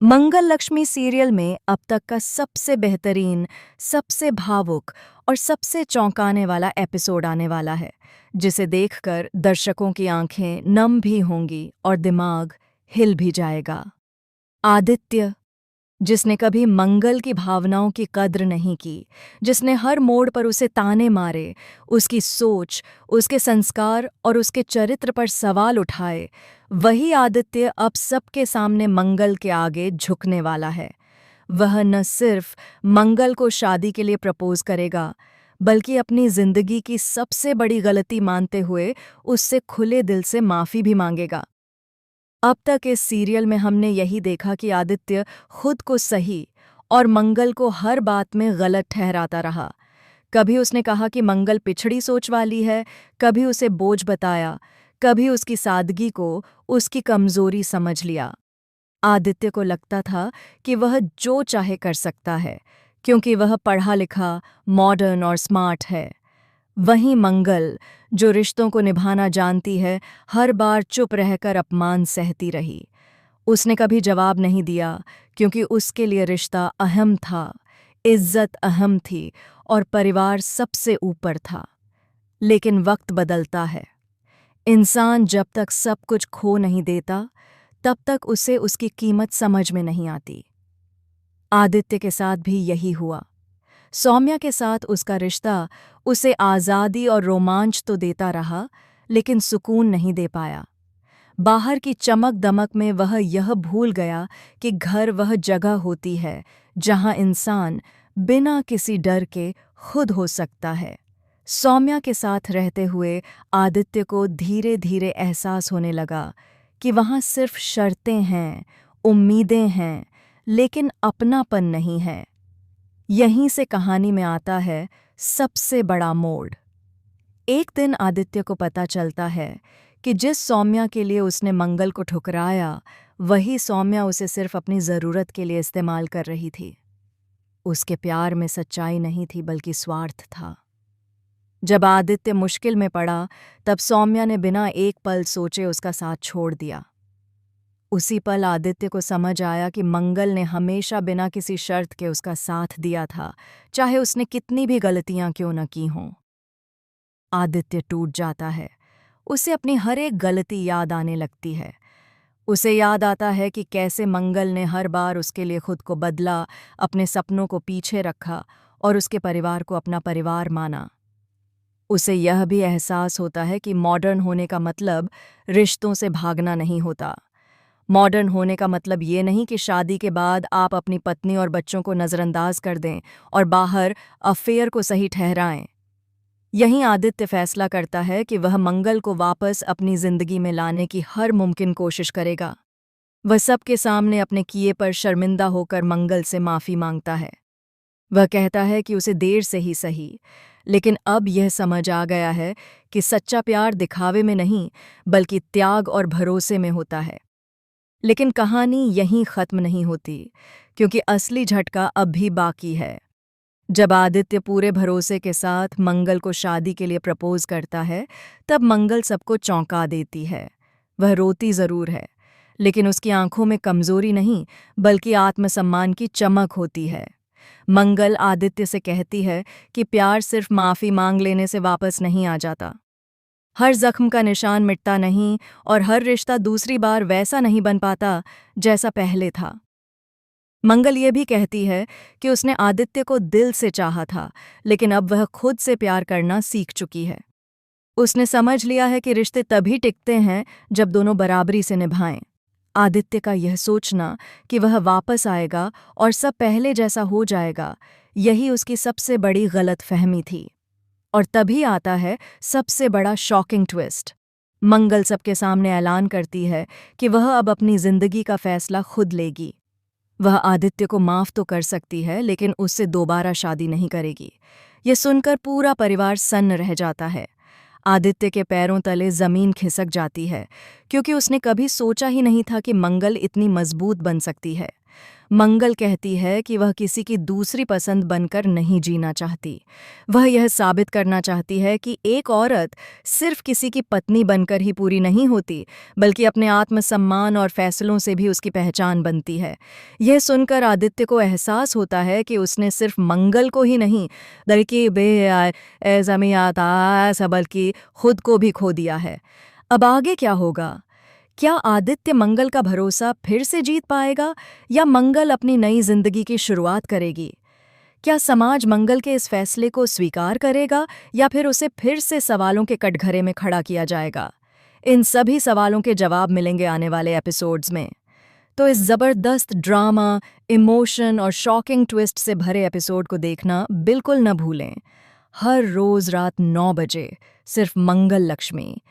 मंगल Lakshmi serial में अब तक का सबसे बेहतरीन, सबसे भावुक और सबसे चौंकाने वाला एपिसोड आने वाला है, जिसे देखकर दर्शकों की आंखें नम भी होंगी और दिमाग हिल भी जाएगा। आदित्य, जिसने कभी मंगल की भावनाओं की कद्र नहीं की, जिसने हर मोड़ पर उसे ताने मारे, उसकी सोच, उसके संस्कार और उसके चरित्र पर सवाल उठाए, वही आदित्य अब सबके सामने मंगल के आगे झुकने वाला है। वह न सिर्फ मंगल को शादी के लिए प्रपोज करेगा, बल्कि अपनी जिंदगी की सबसे बड़ी गलती मानते हुए उससे खुले दिल से माफी भी मांगेगा। अब तक इस सीरियल में हमने यही देखा कि आदित्य खुद को सही और मंगल को हर बात में गलत ठहराता रहा। कभी उसने कहा कि मंगल पिछड़ी सोच वाली है, कभी उसे बोझ बताया, कभी उसकी सादगी को उसकी कमजोरी समझ लिया। आदित्य को लगता था कि वह जो चाहे कर सकता है, क्योंकि वह पढ़ा लिखा, मॉडर्न और स्मार्ट है। वहीं मंगल, जो रिश्तों को निभाना जानती है, हर बार चुप रहकर अपमान सहती रही। उसने कभी जवाब नहीं दिया, क्योंकि उसके लिए रिश्ता अहम था, इज्जत अहम थी और परिवार सबसे ऊपर था। लेकिन वक्त बदलता है। इंसान जब तक सब कुछ खो नहीं देता, तब तक उसे उसकी कीमत समझ में नहीं आती। आदित्य के साथ भी यही हुआ। सौम्या के साथ उसका रिश्ता उसे आज़ादी और रोमांच तो देता रहा, लेकिन सुकून नहीं दे पाया। बाहर की चमक दमक में वह यह भूल गया कि घर वह जगह होती है जहां इंसान बिना किसी डर के खुद हो सकता है। सौम्या के साथ रहते हुए आदित्य को धीरे धीरे एहसास होने लगा कि वहां सिर्फ शर्तें हैं, उम्मीदें हैं, लेकिन अपनापन नहीं है। यहीं से कहानी में आता है सबसे बड़ा मोड़। एक दिन आदित्य को पता चलता है कि जिस सौम्या के लिए उसने मंगल को ठुकराया, वही सौम्या उसे सिर्फ अपनी ज़रूरत के लिए इस्तेमाल कर रही थी। उसके प्यार में सच्चाई नहीं थी, बल्कि स्वार्थ था। जब आदित्य मुश्किल में पड़ा, तब सौम्या ने बिना एक पल सोचे उसका साथ छोड़ दिया। उसी पल आदित्य को समझ आया कि मंगल ने हमेशा बिना किसी शर्त के उसका साथ दिया था, चाहे उसने कितनी भी गलतियां क्यों न की हों। आदित्य टूट जाता है। उसे अपनी हर एक गलती याद आने लगती है। उसे याद आता है कि कैसे मंगल ने हर बार उसके लिए खुद को बदला, अपने सपनों को पीछे रखा और उसके परिवार को अपना परिवार माना। उसे यह भी एहसास होता है कि मॉडर्न होने का मतलब रिश्तों से भागना नहीं होता। मॉडर्न होने का मतलब ये नहीं कि शादी के बाद आप अपनी पत्नी और बच्चों को नज़रअंदाज कर दें और बाहर अफेयर को सही ठहराएं। यहीं आदित्य फैसला करता है कि वह मंगल को वापस अपनी जिंदगी में लाने की हर मुमकिन कोशिश करेगा। वह सबके सामने अपने किए पर शर्मिंदा होकर मंगल से माफ़ी मांगता है। वह कहता है कि उसे देर से ही सही, लेकिन अब यह समझ आ गया है कि सच्चा प्यार दिखावे में नहीं, बल्कि त्याग और भरोसे में होता है। लेकिन कहानी यहीं ख़त्म नहीं होती, क्योंकि असली झटका अब भी बाकी है। जब आदित्य पूरे भरोसे के साथ मंगल को शादी के लिए प्रपोज करता है, तब मंगल सबको चौंका देती है। वह रोती ज़रूर है, लेकिन उसकी आंखों में कमज़ोरी नहीं, बल्कि आत्मसम्मान की चमक होती है। मंगल आदित्य से कहती है कि प्यार सिर्फ माफ़ी मांग लेने से वापस नहीं आ जाता। हर जख्म का निशान मिटता नहीं और हर रिश्ता दूसरी बार वैसा नहीं बन पाता जैसा पहले था। मंगल ये भी कहती है कि उसने आदित्य को दिल से चाहा था, लेकिन अब वह खुद से प्यार करना सीख चुकी है। उसने समझ लिया है कि रिश्ते तभी टिकते हैं जब दोनों बराबरी से निभाएं। आदित्य का यह सोचना कि वह वापस आएगा और सब पहले जैसा हो जाएगा, यही उसकी सबसे बड़ी गलतफहमी थी। और तभी आता है सबसे बड़ा शॉकिंग ट्विस्ट। मंगल सबके सामने ऐलान करती है कि वह अब अपनी जिंदगी का फैसला खुद लेगी। वह आदित्य को माफ़ तो कर सकती है, लेकिन उससे दोबारा शादी नहीं करेगी। ये सुनकर पूरा परिवार सन्न रह जाता है। आदित्य के पैरों तले ज़मीन खिसक जाती है, क्योंकि उसने कभी सोचा ही नहीं था कि मंगल इतनी मजबूत बन सकती है। मंगल कहती है कि वह किसी की दूसरी पसंद बनकर नहीं जीना चाहती। वह यह साबित करना चाहती है कि एक औरत सिर्फ किसी की पत्नी बनकर ही पूरी नहीं होती, बल्कि अपने आत्मसम्मान और फैसलों से भी उसकी पहचान बनती है। यह सुनकर आदित्य को एहसास होता है कि उसने सिर्फ मंगल को ही नहीं, बल्कि बल्कि खुद को भी खो दिया है। अब आगे क्या होगा? क्या आदित्य मंगल का भरोसा फिर से जीत पाएगा या मंगल अपनी नई जिंदगी की शुरुआत करेगी? क्या समाज मंगल के इस फैसले को स्वीकार करेगा या फिर उसे फिर से सवालों के कटघरे में खड़ा किया जाएगा? इन सभी सवालों के जवाब मिलेंगे आने वाले एपिसोड्स में। तो इस जबरदस्त ड्रामा, इमोशन और शॉकिंग ट्विस्ट से भरे एपिसोड को देखना बिल्कुल न भूलें। हर रोज रात 9 बजे सिर्फ मंगल लक्ष्मी